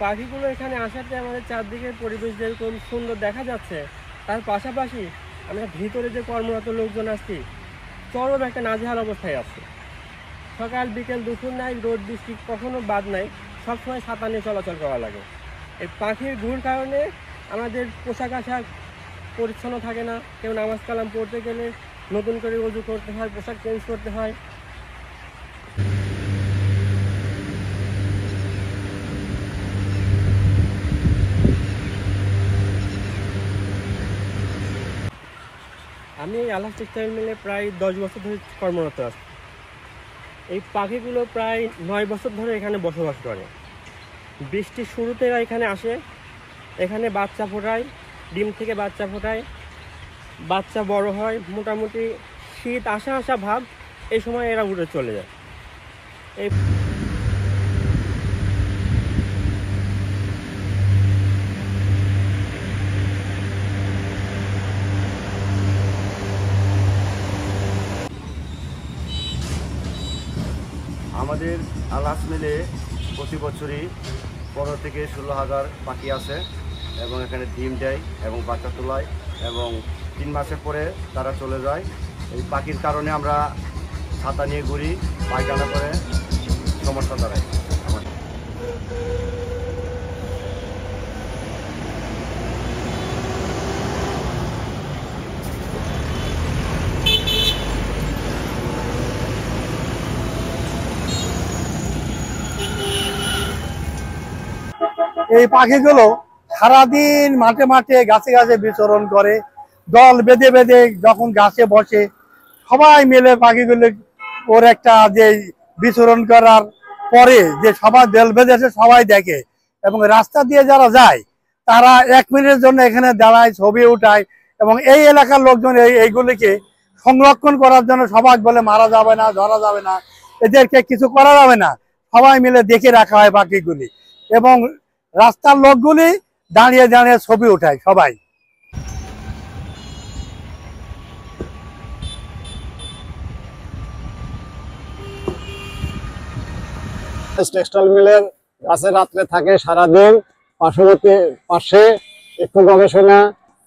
পাখিগুলো এখানে আসাতে আমাদের চারদিকের পরিবেশ যেরকম সুন্দর দেখা যাচ্ছে, তার পাশাপাশি আমরা ভিতরে যে কর্মরত লোকজন আছি চরম একটা নাজেহাল অবস্থায় আছে। সকাল বিকেল দুপুর নাই, রোদ বৃষ্টি কখনো বাদ নাই, সবসময় ছাতা নিয়ে চলাচল করা লাগে। এই পাখির ঘুর কারণে আমাদের পোশাক আশাক পরিচ্ছন্ন থাকে না। কেউ নামাজ কালাম পড়তে গেলে নতুন করে ওযু করতে হয়, পোশাক চেঞ্জ করতে হয়। আমি এই আলাস টেক্সটাইল মিলে প্রায় 10 বছর ধরে কর্মরত আছি। এই পাখিগুলো প্রায় 9 বছর ধরে এখানে বসবাস করে। বৃষ্টির শুরুতে এরা এখানে আসে, এখানে বাচ্চা ফোটায়, ডিম থেকে বাচ্চা ফোটায়, বাচ্চা বড় হয়, মোটামুটি শীত আসা আসা ভাব, এই সময় এরা উড়ে চলে যায়। এই আমাদের আলাস মিলে প্রতি বছরই 15 থেকে 16,000 পাখি আছে এবং এখানে ডিম দেয় এবং বাচ্চা তোলায় এবং 3 মাসের পরে তারা চলে যায়। এই পাখির কারণে আমরা ছাতা নিয়ে ঘুরি, পায়খানা করে সমস্যা দাঁড়ায় আমাদের। এই পাখিগুলো সারাদিন মাঠে মাঠে গাছে গাছে বিচরণ করে, দল বেঁধে বেঁধে যখন গাছে বসে সবাই মিলে পাখিগুলো ওর একটা যে বিচরণ করার পরে যে সবাই দল বেঁধে এসে সবাই দেখে এবং রাস্তা দিয়ে যারা যায় তারা 1 মিনিটের জন্য এখানে দাঁড়ায়, ছবি উঠায় এবং এই এলাকার লোকজন এইগুলিকে সংরক্ষণ করার জন্য সবাই বলে মারা যাবে না, ধরা যাবে না, এদেরকে কিছু করা যাবে না, সবাই মিলে দেখে রাখা হয় পাখিগুলি এবং রাস্তার লোকগুলি দাঁড়িয়ে দাঁড়িয়ে ছবি উঠায় সবাই। টেক্সটাইল মিলের কাছে রাত্রে থাকে সারাদিন, পাশে একটু গবেষণা,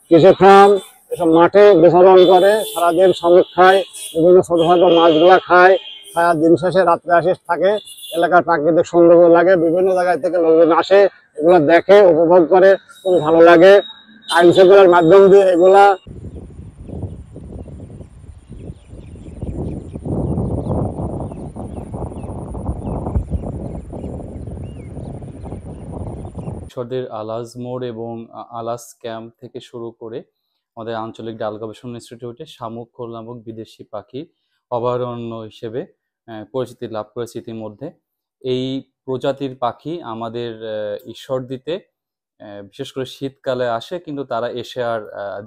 কৃষি ফার্ম, এসব মাঠে বিচরণ করে, সারাদিন শ্রমিক খায়, বিভিন্ন ছোট ছোট মাছগুলা খায়, দিন শেষে রাত্রে আসে থাকে। এলাকার প্রাকৃতিক সৌন্দর্য লাগে, বিভিন্ন জায়গায় থেকে লোকজন আসে, এগুলো দেখে, উপভোগ করে, খুব ভালো লাগে। আইন শৃঙ্খলার মাধ্যম দিয়ে এগুলা ঈশ্বরদের আলাস মোড় এবং আলাস ক্যাম্প থেকে শুরু করে আমাদের আঞ্চলিক ডাল গবেষণা ইনস্টিটিউটে শামুক খোল নামক বিদেশি পাখি অভয়ারণ্য হিসেবে পরিচিতি লাভ করেছে ইতিমধ্যে। এই প্রজাতির পাখি আমাদের ঈশ্বরদীতে বিশেষ করে শীতকালে আসে, কিন্তু তারা এসে আর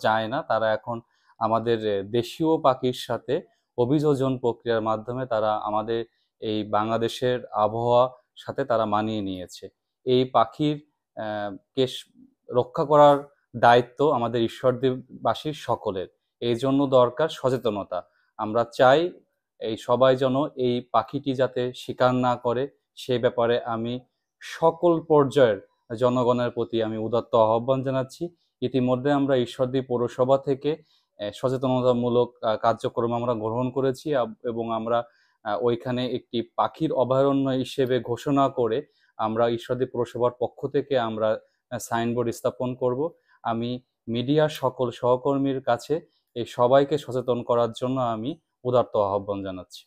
যায় না। তারা এখন আমাদের দেশীয় পাখির সাথে অভিযোজন প্রক্রিয়ার মাধ্যমে তারা আমাদের এই বাংলাদেশের আবহাওয়ার সাথে তারা মানিয়ে নিয়েছে। এই পাখির কে রক্ষা করার দায়িত্ব আমাদের ঈশ্বরদীবাসীর সকলের। এই জন্য দরকার সচেতনতা। আমরা চাই এই সবাই যেন এই পাখিটি যাতে শিকার না করে, সেই ব্যাপারে আমি সকল পর্যায়ের জনগণের প্রতি আমি উদাত্ত আহ্বান জানাচ্ছি। ইতিমধ্যে আমরা ঈশ্বরদী পৌরসভা থেকে সচেতনতামূলক কার্যক্রম আমরা গ্রহণ করেছি এবং আমরা ওইখানে একটি পাখির অভয়ারণ্য হিসেবে ঘোষণা করে আমরা ঈশ্বরদী পৌরসভার পক্ষ থেকে আমরা সাইনবোর্ড স্থাপন করব। আমি মিডিয়ার সকল সহকর্মীর কাছে এই সবাইকে সচেতন করার জন্য আমি উদাত্ত আহ্বান জানাচ্ছি।